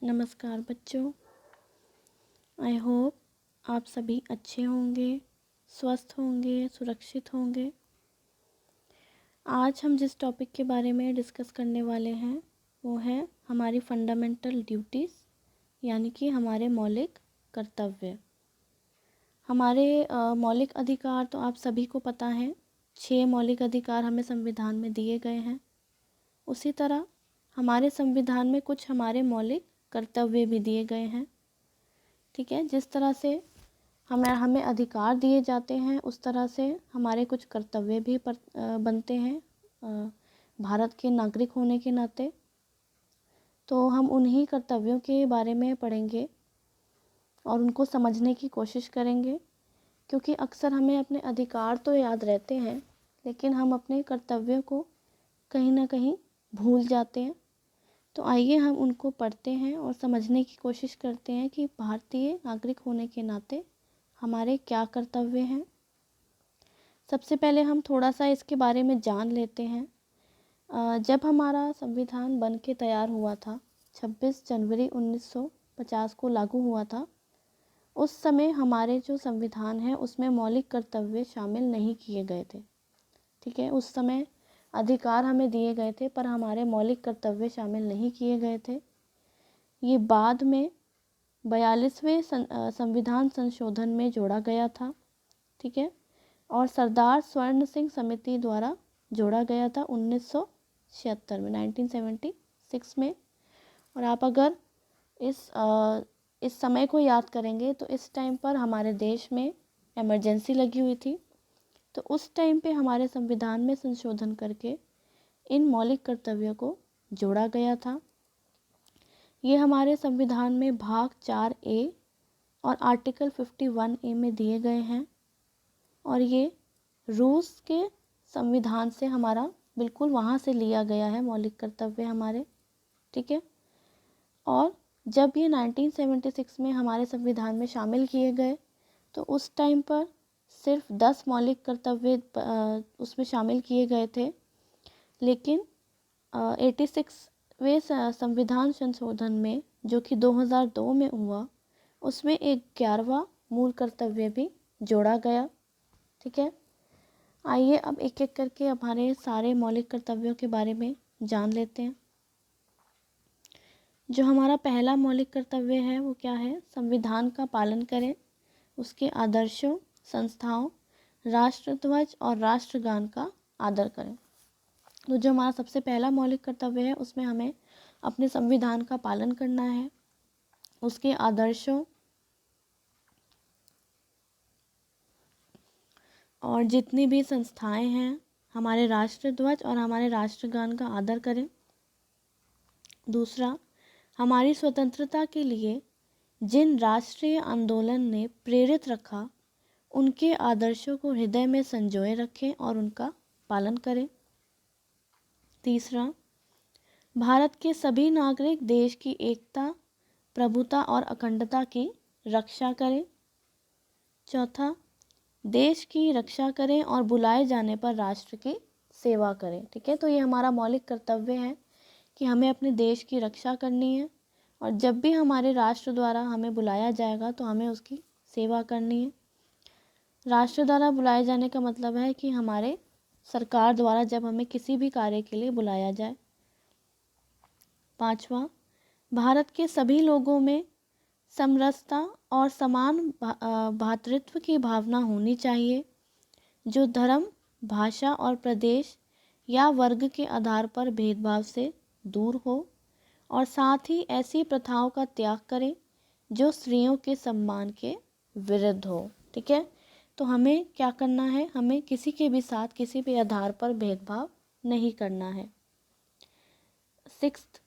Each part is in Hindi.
नमस्कार बच्चों। आई होप आप सभी अच्छे होंगे, स्वस्थ होंगे, सुरक्षित होंगे। आज हम जिस टॉपिक के बारे में डिस्कस करने वाले हैं वो है हमारी फंडामेंटल ड्यूटीज़, यानी कि हमारे मौलिक कर्तव्य। हमारे मौलिक अधिकार तो आप सभी को पता है। 6 मौलिक अधिकार हमें संविधान में दिए गए हैं। उसी तरह हमारे संविधान में कुछ हमारे मौलिक कर्तव्य भी दिए गए हैं। ठीक है, जिस तरह से हमें अधिकार दिए जाते हैं उस तरह से हमारे कुछ कर्तव्य भी बनते हैं भारत के नागरिक होने के नाते। तो हम उन्हीं कर्तव्यों के बारे में पढ़ेंगे और उनको समझने की कोशिश करेंगे, क्योंकि अक्सर हमें अपने अधिकार तो याद रहते हैं लेकिन हम अपने कर्तव्यों को कहीं ना कहीं भूल जाते हैं। तो आइए हम उनको पढ़ते हैं और समझने की कोशिश करते हैं कि भारतीय नागरिक होने के नाते हमारे क्या कर्तव्य हैं। सबसे पहले हम थोड़ा सा इसके बारे में जान लेते हैं। जब हमारा संविधान बन के तैयार हुआ था, 26 जनवरी 1950 को लागू हुआ था, उस समय हमारे जो संविधान है उसमें मौलिक कर्तव्य शामिल नहीं किए गए थे। ठीक है, उस समय अधिकार हमें दिए गए थे पर हमारे मौलिक कर्तव्य शामिल नहीं किए गए थे। ये बाद में 42वें संविधान संशोधन में जोड़ा गया था। ठीक है, और सरदार स्वर्ण सिंह समिति द्वारा जोड़ा गया था 1976 में, 1976 में। और आप अगर इस समय को याद करेंगे तो इस टाइम पर हमारे देश में इमरजेंसी लगी हुई थी। तो उस टाइम पे हमारे संविधान में संशोधन करके इन मौलिक कर्तव्यों को जोड़ा गया था। ये हमारे संविधान में भाग 4A और आर्टिकल 51A में दिए गए हैं और ये रूस के संविधान से हमारा बिल्कुल वहाँ से लिया गया है मौलिक कर्तव्य हमारे। ठीक है, और जब ये 1976 में हमारे संविधान में शामिल किए गए तो उस टाइम पर सिर्फ 10 मौलिक कर्तव्य उसमें शामिल किए गए थे, लेकिन 86वें संविधान संशोधन में जो कि 2002 में हुआ उसमें एक 11वां मूल कर्तव्य भी जोड़ा गया। ठीक है, आइए अब एक एक करके हमारे सारे मौलिक कर्तव्यों के बारे में जान लेते हैं। जो हमारा पहला मौलिक कर्तव्य है वो क्या है? संविधान का पालन करें, उसके आदर्शों, संस्थाओं, राष्ट्रध्वज और राष्ट्रगान का आदर करें। तो जो हमारा सबसे पहला मौलिक कर्तव्य है उसमें हमें अपने संविधान का पालन करना है, उसके आदर्शों और जितनी भी संस्थाएं हैं, हमारे राष्ट्रध्वज और हमारे राष्ट्रगान का आदर करें। दूसरा, हमारी स्वतंत्रता के लिए जिन राष्ट्रीय आंदोलन ने प्रेरित रखा उनके आदर्शों को हृदय में संजोए रखें और उनका पालन करें। तीसरा, भारत के सभी नागरिक देश की एकता, प्रभुता और अखंडता की रक्षा करें। चौथा, देश की रक्षा करें और बुलाए जाने पर राष्ट्र की सेवा करें। ठीक है, तो ये हमारा मौलिक कर्तव्य है कि हमें अपने देश की रक्षा करनी है और जब भी हमारे राष्ट्र द्वारा हमें बुलाया जाएगा तो हमें उसकी सेवा करनी है। राष्ट्र द्वारा बुलाए जाने का मतलब है कि हमारे सरकार द्वारा जब हमें किसी भी कार्य के लिए बुलाया जाए। पांचवा, भारत के सभी लोगों में समरसता और समान भ्रातृत्व की भावना होनी चाहिए, जो धर्म, भाषा और प्रदेश या वर्ग के आधार पर भेदभाव से दूर हो और साथ ही ऐसी प्रथाओं का त्याग करें जो स्त्रियों के सम्मान के विरुद्ध हो। ठीक है, तो हमें क्या करना है? हमें किसी के भी साथ किसी भी आधार पर भेदभाव नहीं करना है। सिक्स्थ,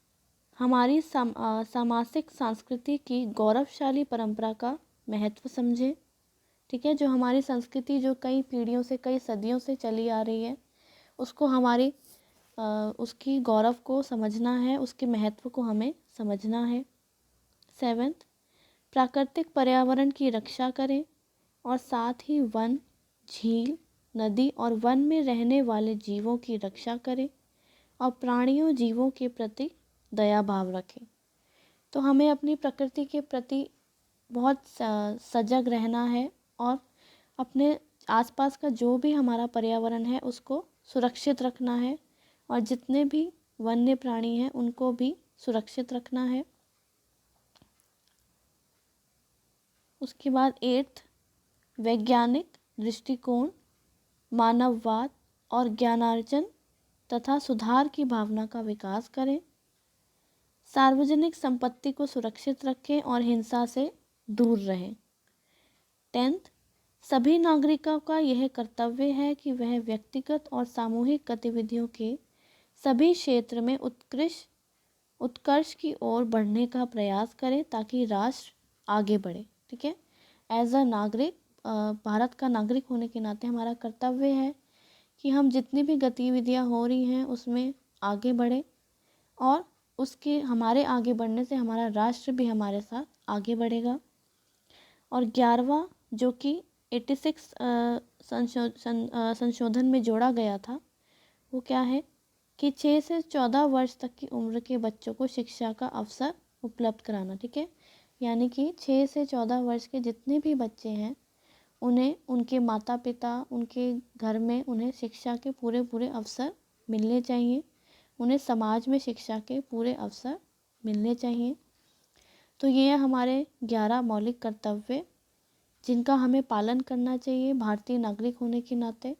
हमारी सामाजिक संस्कृति की गौरवशाली परंपरा का महत्व समझें। ठीक है, जो हमारी संस्कृति जो कई पीढ़ियों से, कई सदियों से चली आ रही है, उसको हमारी उसकी गौरव को समझना है, उसके महत्व को हमें समझना है। सेवेंथ, प्राकृतिक पर्यावरण की रक्षा करें और साथ ही वन, झील, नदी और वन में रहने वाले जीवों की रक्षा करें और प्राणियों, जीवों के प्रति दया भाव रखें। तो हमें अपनी प्रकृति के प्रति बहुत सजग रहना है और अपने आसपास का जो भी हमारा पर्यावरण है उसको सुरक्षित रखना है और जितने भी वन्य प्राणी हैं उनको भी सुरक्षित रखना है। उसके बाद 8th, वैज्ञानिक दृष्टिकोण, मानववाद और ज्ञानार्जन तथा सुधार की भावना का विकास करें। सार्वजनिक संपत्ति को सुरक्षित रखें और हिंसा से दूर रहें। 10th, सभी नागरिकों का यह कर्तव्य है कि वह व्यक्तिगत और सामूहिक गतिविधियों के सभी क्षेत्र में उत्कर्ष की ओर बढ़ने का प्रयास करें ताकि राष्ट्र आगे बढ़े। ठीक है, एज अ नागरिक, भारत का नागरिक होने के नाते हमारा कर्तव्य है कि हम जितनी भी गतिविधियां हो रही हैं उसमें आगे बढ़े और उसके हमारे आगे बढ़ने से हमारा राष्ट्र भी हमारे साथ आगे बढ़ेगा। और 11वां, जो कि 86 संशोधन में जोड़ा गया था, वो क्या है कि 6 से 14 वर्ष तक की उम्र के बच्चों को शिक्षा का अवसर उपलब्ध कराना। ठीक है, यानी कि 6 से 14 वर्ष के जितने भी बच्चे हैं उन्हें उनके माता पिता, उनके घर में उन्हें शिक्षा के पूरे पूरे अवसर मिलने चाहिए, उन्हें समाज में शिक्षा के पूरे अवसर मिलने चाहिए। तो ये हैं हमारे 11 मौलिक कर्तव्य जिनका हमें पालन करना चाहिए भारतीय नागरिक होने के नाते।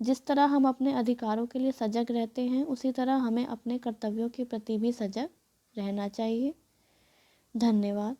जिस तरह हम अपने अधिकारों के लिए सजग रहते हैं उसी तरह हमें अपने कर्तव्यों के प्रति भी सजग रहना चाहिए। धन्यवाद।